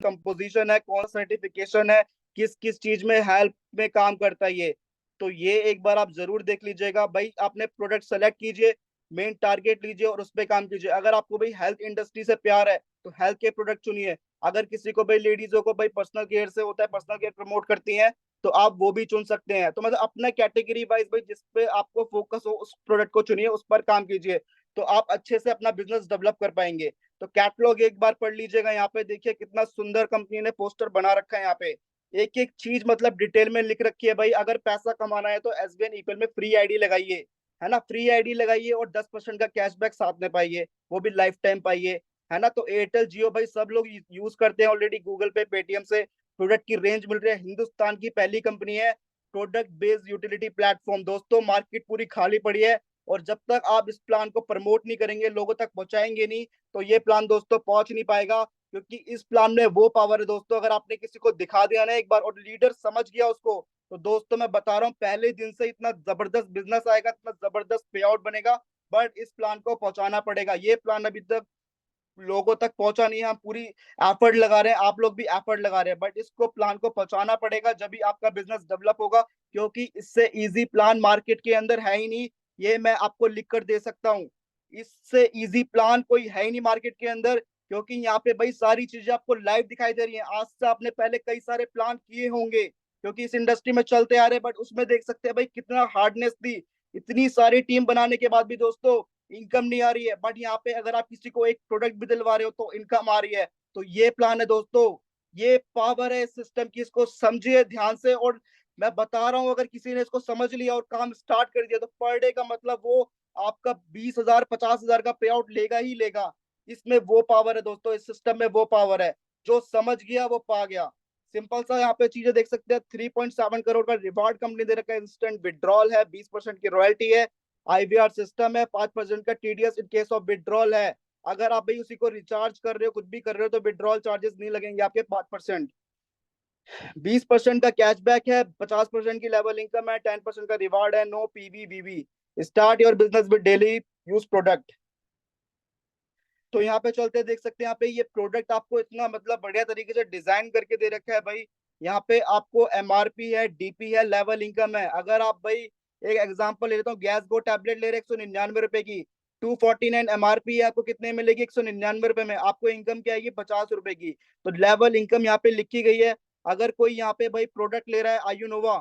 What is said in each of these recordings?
Composition है, कौन certification है, किस किस चीज में हेल्प में काम करता है ये। तो ये एक बार आप जरूर देख लीजिएगा भाई। आपने प्रोडक्ट सेलेक्ट कीजिए, मेन टारगेट लीजिए और उस पर काम कीजिए। अगर आपको भाई हेल्थ इंडस्ट्री से प्यार है तो हेल्थ के प्रोडक्ट चुनिए। अगर किसी को भाई, लेडीजों को भाई पर्सनल केयर से होता है, पर्सनल केयर प्रमोट करती हैं, तो आप वो भी चुन सकते हैं। तो मतलब अपना कैटेगरी वाइज भाई जिस पे आपको फोकस हो उस प्रोडक्ट को चुनिए, उस पर काम कीजिए, तो आप अच्छे से अपना बिजनेस डेवलप कर पाएंगे। तो कैटलॉग एक बार पढ़ लीजिएगा। यहाँ पे देखिए कितना सुंदर कंपनी ने पोस्टर बना रखा है। यहाँ पे एक एक चीज मतलब डिटेल में लिख रखी है भाई। अगर पैसा कमाना है तो एसबीएन ईपीएल में फ्री आईडी लगाइए, है ना, फ्री आईडी लगाइए और 10% का कैशबैक साथ में पाइए, वो भी लाइफ टाइम पाइए, है ना। तो एयरटेल जियो भाई सब लोग यूज करते हैं ऑलरेडी, गूगल पे पेटीएम से प्रोडक्ट की रेंज मिल रही है। हिंदुस्तान की पहली कंपनी है प्रोडक्ट बेस्ड यूटिलिटी प्लेटफॉर्म। दोस्तों मार्केट पूरी खाली पड़ी है, और जब तक आप इस प्लान को प्रमोट नहीं करेंगे, लोगों तक पहुंचाएंगे नहीं, तो ये प्लान दोस्तों पहुंच नहीं पाएगा। क्योंकि इस प्लान में वो पावर है दोस्तों, अगर आपने किसी को दिखा दिया ना एक बार और लीडर समझ गया उसको, तो दोस्तों मैं बता रहा हूँ पहले दिन से इतना जबरदस्त बिजनेस आएगा, इतना जबरदस्त पे आउट बनेगा। बट इस प्लान को पहुंचाना पड़ेगा। ये प्लान अभी तक लोगों तक पहुंचा नहीं है। हम पूरी एफर्ट लगा रहे हैं, आप लोग भी एफर्ट लगा रहे हैं, बट इसको प्लान को पहुंचाना पड़ेगा, जब भी आपका बिजनेस डेवलप होगा। क्योंकि इससे इजी प्लान मार्केट के अंदर है ही नहीं। ये मैं आपको लिख कर दे सकता हूँ, इससे इजी प्लान कोई है ही नहीं मार्केट के अंदर। क्योंकि यहाँ पे भाई सारी चीजें आपको लाइव दिखाई दे रही हैं। आज से आपने पहले कई सारे प्लान किए होंगे क्योंकि इस इंडस्ट्री में चलते आ रहे हैं, बट उसमें देख सकते हैं भाई कितना हार्डनेस थी। इतनी सारी टीम बनाने के बाद भी दोस्तों इनकम नहीं आ रही है। बट यहाँ पे अगर आप किसी को एक प्रोडक्ट भी दिलवा रहे हो तो इनकम आ रही है। तो ये प्लान है दोस्तों, ये पावर है इस सिस्टम की, इसको समझिए ध्यान से। और मैं बता रहा हूँ अगर किसी ने इसको समझ लिया और काम स्टार्ट कर दिया, तो पर डे का मतलब वो आपका 20,000 50,000 का पे आउट लेगा ही लेगा। इसमें वो पावर है दोस्तों, इस सिस्टम में वो पावर है। जो समझ गया वो पा गया। सिंपल सा यहाँ पे चीजें देख सकते हैं। 3.7 करोड़ का रिवार्ड कंपनी दे रखा है, इंस्टेंट विड्रॉल है, 20% की रॉयल्टी है, आईवीआर सिस्टम है, 5% का TDS in case of withdrawal है। अगर आप भाई उसी को रिचार्ज कर रहे हो, कुछ भी कर रहे हो, तो विड्रॉल चार्जेस नहीं लगेंगे आपके 5%। 20% का कैशबैक है, 50% की लेवल इनकम है, 10% का रिवार्ड है, नो पीवी बीवी। Start your business with daily use product. तो यहाँ पे चलते देख सकते हैं, यहाँ पे ये प्रोडक्ट आपको इतना मतलब बढ़िया तरीके से डिजाइन करके दे रखा है भाई। यहाँ पे आपको एमआरपी है, डीपी है, लेवल इनकम है। अगर आप भाई एक एग्जांपल ले लेता हूँ, गैस गो टैबलेट ले रहे 199 रुपए की, 249 एमआरपी है, आपको कितने मिलेगी? 199 रुपए में। आपको इनकम क्या आएगी? 50 रुपए की। तो लेवल इनकम यहाँ पे लिखी गई है। अगर कोई यहाँ पे भाई प्रोडक्ट ले रहा है Ayunova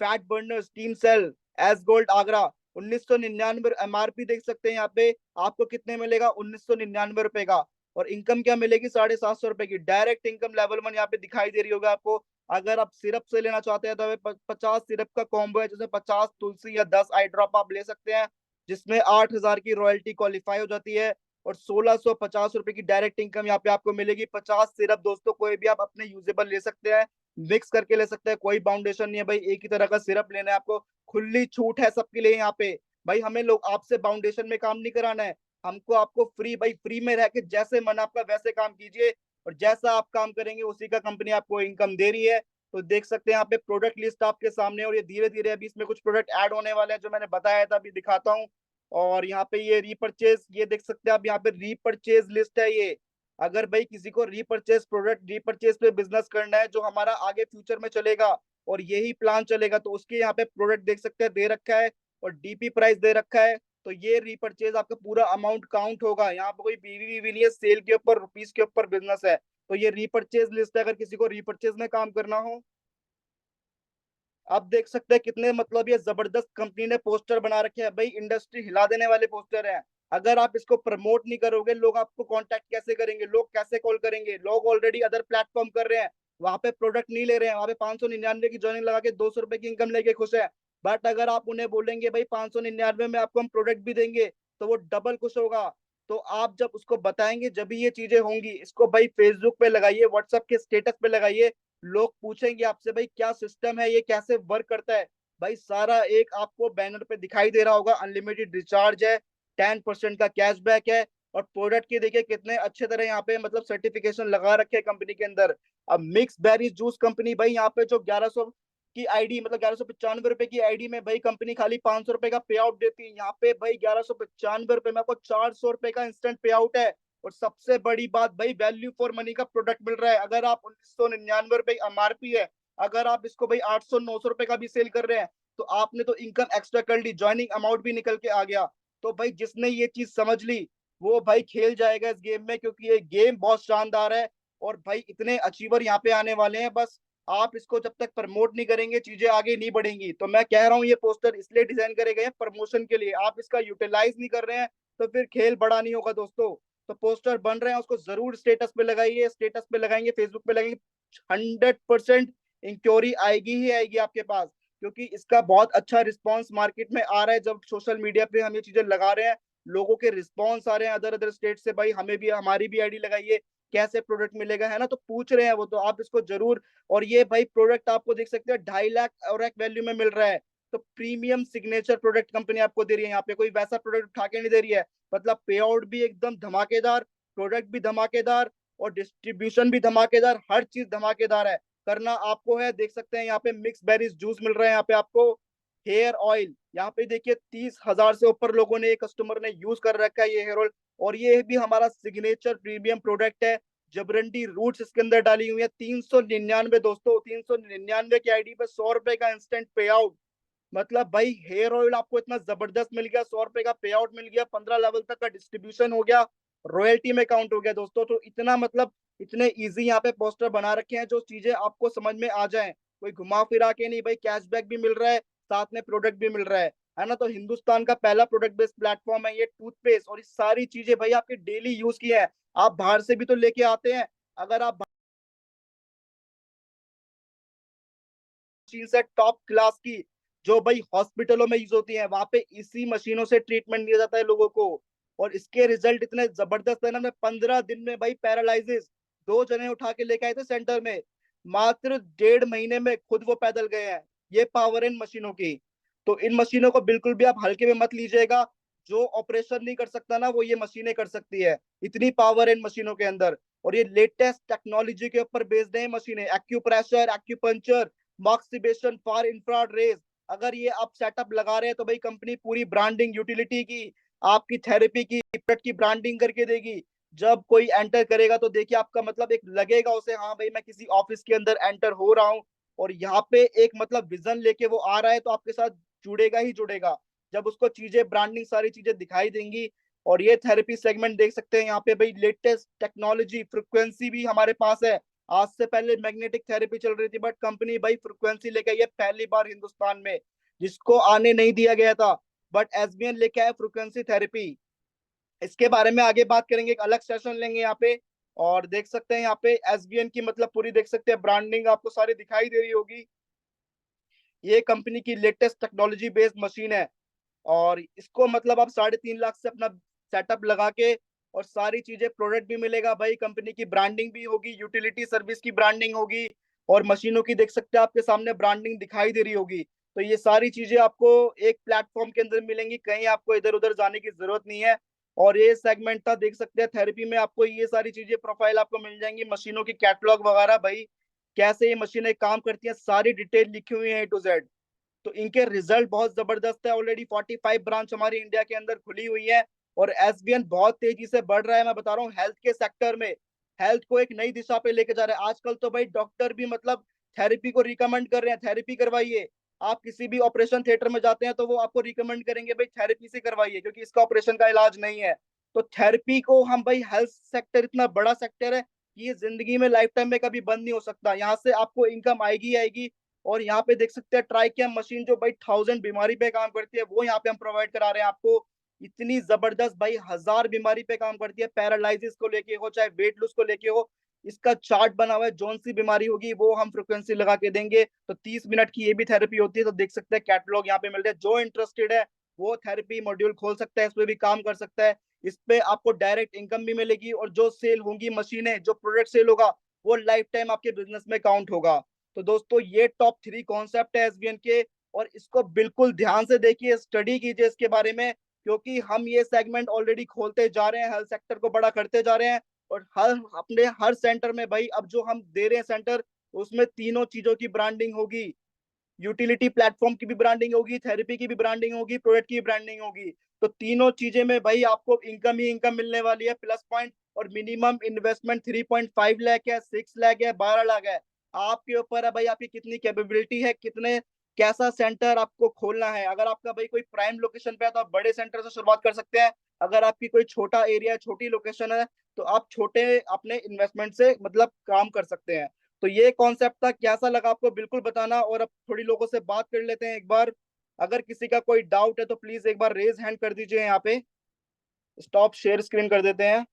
fat burner steam sale S gold Agra, 1999 MRP देख सकते हैं यहाँ पे। आपको कितने मिलेगा? 1999 रुपए का। और इनकम क्या मिलेगी? 750 रुपए की। डायरेक्ट इनकम लेवल 1 यहाँ पे दिखाई दे रही होगा आपको। अगर आप सिरप से लेना चाहते हैं तो हमें 50 सिरप का कॉम्बो है, जैसे 50 तुलसी या 10 आई ड्रॉप आप ले सकते हैं, जिसमें 8,000 की रॉयल्टी क्वालिफाई हो जाती है। और 1650 रुपए की डायरेक्ट इनकम यहाँ पे आपको मिलेगी। 50 सिरप दोस्तों कोई भी आप अपने यूजेबल ले सकते हैं, मिक्स करके ले सकते हैं, कोई बाउंडेशन नहीं है भाई। एक ही तरह का सिरप लेना है आपको, खुली छूट है सबके लिए यहाँ पे। भाई हमें लोग आपसे बाउंडेशन में काम नहीं कराना है, हमको आपको फ्री, भाई फ्री में रह के जैसे मन आपका वैसे काम कीजिए, और जैसा आप काम करेंगे उसी का कंपनी आपको इनकम दे रही है। तो देख सकते हैं यहाँ पे प्रोडक्ट लिस्ट आपके सामने, और ये धीरे धीरे अभी इसमें कुछ प्रोडक्ट ऐड होने वाले हैं जो मैंने बताया था, अभी दिखाता हूँ। और यहाँ पे ये रीपरचेज, ये देख सकते हैं आप, यहाँ पे रीपरचेज लिस्ट है ये। अगर भाई किसी को रीपरचेज प्रोडक्ट, रीपरचेज पे बिजनेस करना है जो हमारा आगे फ्यूचर में चलेगा और यही प्लान चलेगा, तो उसके यहाँ पे प्रोडक्ट देख सकते हैं दे रखा है, और डीपी प्राइस दे रखा है। तो ये रीपरचेज आपका पूरा अमाउंट काउंट होगा। यहाँ पे कोई बीवी बीवी नहीं है, सेल के ऊपर रुपीस के ऊपर बिजनेस है। तो ये रीपरचेज लिस्ट है, अगर किसी को रीपरचेज में काम करना हो। आप देख सकते हैं कितने मतलब ये जबरदस्त कंपनी ने पोस्टर बना रखे हैं भाई, इंडस्ट्री हिला देने वाले पोस्टर हैं। अगर आप इसको प्रमोट नहीं करोगे, लोग आपको कांटेक्ट कैसे करेंगे? लोग कैसे कॉल करेंगे? लोग ऑलरेडी अदर प्लेटफॉर्म कर रहे हैं, वहां पे प्रोडक्ट नहीं ले रहे हैं, वहां पे 599 की ज्वाइनिंग लगा के 200 रुपए की इनकम लेके खुश है। बट अगर आप उन्हें बोलेंगे भाई 599 में आपको हम प्रोडक्ट भी देंगे, तो वो डबल खुश होगा। तो आप जब उसको बताएंगे जब ये चीजें होंगी। इसको भाई फेसबुक पे लगाइए, व्हाट्सएप के स्टेटस पे लगाइए, लोग पूछेंगे आपसे भाई क्या सिस्टम है, ये कैसे वर्क करता है। भाई सारा एक आपको बैनर पे दिखाई दे रहा होगा, अनलिमिटेड रिचार्ज है, 10% का कैशबैक है। और प्रोडक्ट की देखिए कितने अच्छे तरह यहाँ पे मतलब सर्टिफिकेशन लगा रखे हैं कंपनी के अंदर। अब मिक्स बेरीज जूस कंपनी भाई, यहाँ पे जो 1100 की आईडी, मतलब 1195 रुपए की आईडी में भाई कंपनी खाली 500 रुपए का पे आउट देती है। यहाँ पे भाई 1195 रुपए में आपको 400 रुपए का इंस्टेंट पे आउट है। और सबसे बड़ी बात भाई, वैल्यू फॉर मनी का प्रोडक्ट मिल रहा है। अगर आप 1999 रुपए एमआरपी है, अगर आप इसको भाई 800-900 रुपए का भी सेल कर रहे हैं, तो आपने तो इनकम एक्स्ट्रा कर ली, ज्वाइनिंग अमाउंट भी निकल के आ गया। तो भाई जिसने ये चीज समझ ली वो भाई खेल जाएगा इस गेम में, क्योंकि ये गेम बहुत शानदार है। और भाई इतने अचीवर यहाँ पे आने वाले हैं, बस आप इसको जब तक प्रमोट नहीं करेंगे चीजें आगे नहीं बढ़ेंगी। तो मैं कह रहा हूँ ये पोस्टर इसलिए डिजाइन करे गए हैं प्रमोशन के लिए, आप इसका यूटिलाइज नहीं कर रहे हैं तो फिर खेल बड़ा नहीं होगा दोस्तों। तो पोस्टर बन रहे हैं उसको जरूर स्टेटस पे लगाइए, स्टेटस पे लगाएंगे, फेसबुक पे लगाएंगे, 100% इंक्वायरी आएगी ही आएगी आपके पास, क्योंकि इसका बहुत अच्छा रिस्पांस मार्केट में आ रहा है। जब सोशल मीडिया पे हम ये चीजें लगा रहे हैं, लोगों के रिस्पांस आ रहे हैं अदर अदर स्टेट से, भाई हमें भी, हमारी भी आईडी लगाइए, कैसे प्रोडक्ट मिलेगा, है ना, तो पूछ रहे हैं वो, तो आप इसको जरूर। और ये भाई प्रोडक्ट आपको देख सकते हैं 2.5 लाख और एक वैल्यू में मिल रहा है। तो प्रीमियम सिग्नेचर प्रोडक्ट कंपनी आपको दे रही है, यहाँ पे कोई वैसा प्रोडक्ट उठा के नहीं दे रही है। मतलब पे आउट भी एकदम धमाकेदार, प्रोडक्ट भी धमाकेदार, और डिस्ट्रीब्यूशन भी धमाकेदार, हर चीज धमाकेदार है। करना आपको है, देख सकते हैं यहाँ पे मिक्स बेरीज जूस मिल रहे हैं यहाँ पे आपको। हेयर ऑयल यहाँ पे देखिए 30,000 से ऊपर लोगों ने, कस्टमर ने यूज कर रखा है ये हेयर ऑयल। और ये भी हमारा सिग्नेचर प्रीमियम प्रोडक्ट है। जबरंडी रूट्स इसके अंदर डाली हुई है। 399 दोस्तों, 399 की आईडी पे 100 रुपए का इंस्टेंट पे आउट। मतलब भाई हेयर ऑयल आपको इतना जबरदस्त मिल गया, 100 रुपए का पे आउट मिल गया, 15 लेवल तक का डिस्ट्रीब्यूशन हो गया, रॉयल्टी में काउंट हो गया दोस्तों। तो इतना मतलब इतने इजी यहाँ पे पोस्टर बना रखे हैं जो चीजें आपको समझ में आ जाए, कोई घुमा फिरा के नहीं, भाई कैशबैक भी मिल रहा है, साथ में प्रोडक्ट भी मिल रहा है ना। तो हिंदुस्तान का पहला प्रोडक्ट बेस्ड प्लेटफॉर्म है ये टूथपेस्ट, और ये सारी चीजें भाई आपके डेली यूज की है, आप बाहर से भी तो लेके आते हैं। अगर आप मशीन से टॉप क्लास की, जो भाई हॉस्पिटलों में यूज होती है, वहां पे इसी मशीनों से ट्रीटमेंट दिया जाता है लोगों को। और इसके रिजल्ट इतने जबरदस्त है ना, मैं 15 दिन में भाई पैरालाइसिस, 2 जने उठा के लेके आए थे सेंटर में, मात्र 1.5 महीने में खुद वो पैदल गए हैं। ये पावर है इन मशीनों की। तो इन मशीनों को बिल्कुल भी आप हल्के में मत लीजिएगा। जो ऑपरेशन नहीं कर सकता ना, वो ये मशीनें कर सकती है, इतनी पावर है इन मशीनों के अंदर। और ये लेटेस्ट टेक्नोलॉजी के ऊपर बेस्ड है मशीनें, acupressure, acupuncture, moxibustion for infrared rays. अगर ये आप सेटअप लगा रहे हैं तो भाई कंपनी पूरी ब्रांडिंग यूटिलिटी की, आपकी थेरेपी की, प्रोडक्ट की ब्रांडिंग करके देगी। जब कोई एंटर करेगा तो देखिए आपका मतलब एक लगेगा उसे, हाँ भाई मैं किसी ऑफिस के अंदर एंटर हो रहा हूँ, और यहाँ पे एक मतलब विजन लेके वो आ रहा है, तो आपके साथ जुड़ेगा ही जुड़ेगा जब उसको चीजें, ब्रांडिंग सारी चीजें दिखाई देंगी। और ये थेरेपी सेगमेंट देख सकते हैं यहाँ पे भाई, लेटेस्ट टेक्नोलॉजी, फ्रिक्वेंसी भी हमारे पास है। आज से पहले मैग्नेटिक थेरेपी चल रही थी, बट कंपनी भाई फ्रिक्वेंसी लेके आई है पहली बार हिंदुस्तान में, जिसको आने नहीं दिया गया था। बट एसबीएन लेके आया फ्रिक्वेंसी थेरेपी। इसके बारे में आगे बात करेंगे, एक अलग सेशन लेंगे यहाँ पे। और देख सकते हैं यहाँ पे एसबीएन की मतलब पूरी देख सकते हैं ब्रांडिंग आपको सारी दिखाई दे रही होगी। ये कंपनी की लेटेस्ट टेक्नोलॉजी बेस्ड मशीन है, और इसको मतलब आप 3.5 लाख से अपना सेटअप लगा के, और सारी चीजें, प्रोडक्ट भी मिलेगा भाई, कंपनी की ब्रांडिंग भी होगी, यूटिलिटी सर्विस की ब्रांडिंग होगी, और मशीनों की देख सकते हैं आपके सामने ब्रांडिंग दिखाई दे रही होगी। तो ये सारी चीजें आपको एक प्लेटफॉर्म के अंदर मिलेंगी, कहीं आपको इधर उधर जाने की जरूरत नहीं है। और ये सेगमेंट था, देख सकते हैं थेरेपी में आपको ये सारी चीजें प्रोफाइल आपको मिल जाएंगी, मशीनों की कैटलॉग वगैरह, भाई कैसे ये मशीनें काम करती हैं सारी डिटेल लिखी हुई है A to Z। तो इनके रिजल्ट बहुत जबरदस्त है, ऑलरेडी 45 ब्रांच हमारी इंडिया के अंदर खुली हुई है। और एसबीएन बहुत तेजी से बढ़ रहा है, मैं बता रहा हूँ हेल्थ के सेक्टर में, हेल्थ को एक नई दिशा पे लेके जा रहा है। आजकल तो भाई डॉक्टर भी मतलब थेरेपी को रिकमेंड कर रहे हैं, थेरेपी करवाइए। आप किसी भी ऑपरेशन थिएटर में जाते हैं तो वो आपको रिकमेंड करेंगे भाई थेरेपी से करवाइए, क्योंकि इसका ऑपरेशन का इलाज नहीं है। तो थेरेपी को हम भाई, हेल्थ सेक्टर इतना बड़ा सेक्टर है कि ये जिंदगी में लाइफ टाइम में कभी बंद नहीं हो सकता, यहाँ से आपको इनकम आएगी आएगी। और यहाँ पे देख सकते हैं ट्राइकेम मशीन, जो भाई 1000 बीमारी पे काम करती है, वो यहाँ पे हम प्रोवाइड करा रहे हैं आपको। इतनी जबरदस्त भाई, 1000 बीमारी पे काम करती है, पैरालाइसिस को लेके हो चाहे वेट लूज को लेके हो, इसका चार्ट बना हुआ है, जौन सी बीमारी होगी वो हम फ्रिक्वेंसी लगा के देंगे। तो 30 मिनट की ये भी थेरेपी होती है। तो देख सकते हैं कैटलॉग यहाँ पे मिलते हैं, जो इंटरेस्टेड है वो थेरेपी मॉड्यूल खोल सकता है, इस पे भी काम कर सकता है। इस पे आपको डायरेक्ट इनकम भी मिलेगी, और जो सेल होंगी मशीनें, जो प्रोडक्ट सेल होगा, वो लाइफ टाइम आपके बिजनेस में काउंट होगा। तो दोस्तों ये टॉप 3 कॉन्सेप्ट है एसबीएन के, और इसको बिल्कुल ध्यान से देखिए, स्टडी कीजिए इसके बारे में, क्योंकि हम ये सेगमेंट ऑलरेडी खोलते जा रहे हैं, हेल्थ सेक्टर को बड़ा करते जा रहे हैं। और हर सेंटर में भाई, अब जो हम दे रहे हैं सेंटर, उसमें तीनों चीजों की ब्रांडिंग होगी, यूटिलिटी प्लेटफॉर्म की भी ब्रांडिंग होगी, थेरेपी की भी ब्रांडिंग होगी, प्रोडक्ट की ब्रांडिंग होगी। तो तीनों चीजें में भाई आपको इनकम ही इनकम मिलने वाली है। प्लस पॉइंट और मिनिमम इन्वेस्टमेंट 3.5 लाख है, 6 लाख है, 12 लाख है। आपके ऊपर है भाई, आपकी कितनी कैपेबिलिटी है, कितने कैसा सेंटर आपको खोलना है। अगर आपका भाई कोई प्राइम लोकेशन पे है तो आप बड़े सेंटर से शुरुआत कर सकते हैं। अगर आपकी कोई छोटा एरिया, छोटी लोकेशन है, तो आप छोटे अपने इन्वेस्टमेंट से मतलब काम कर सकते हैं। तो ये कॉन्सेप्ट था, कैसा लगा आपको बिल्कुल बताना। और अब थोड़ी लोगों से बात कर लेते हैं एक बार। अगर किसी का कोई डाउट है तो प्लीज एक बार रेज हैंड कर दीजिए यहाँ पे। स्टॉप शेयर स्क्रीन कर देते हैं।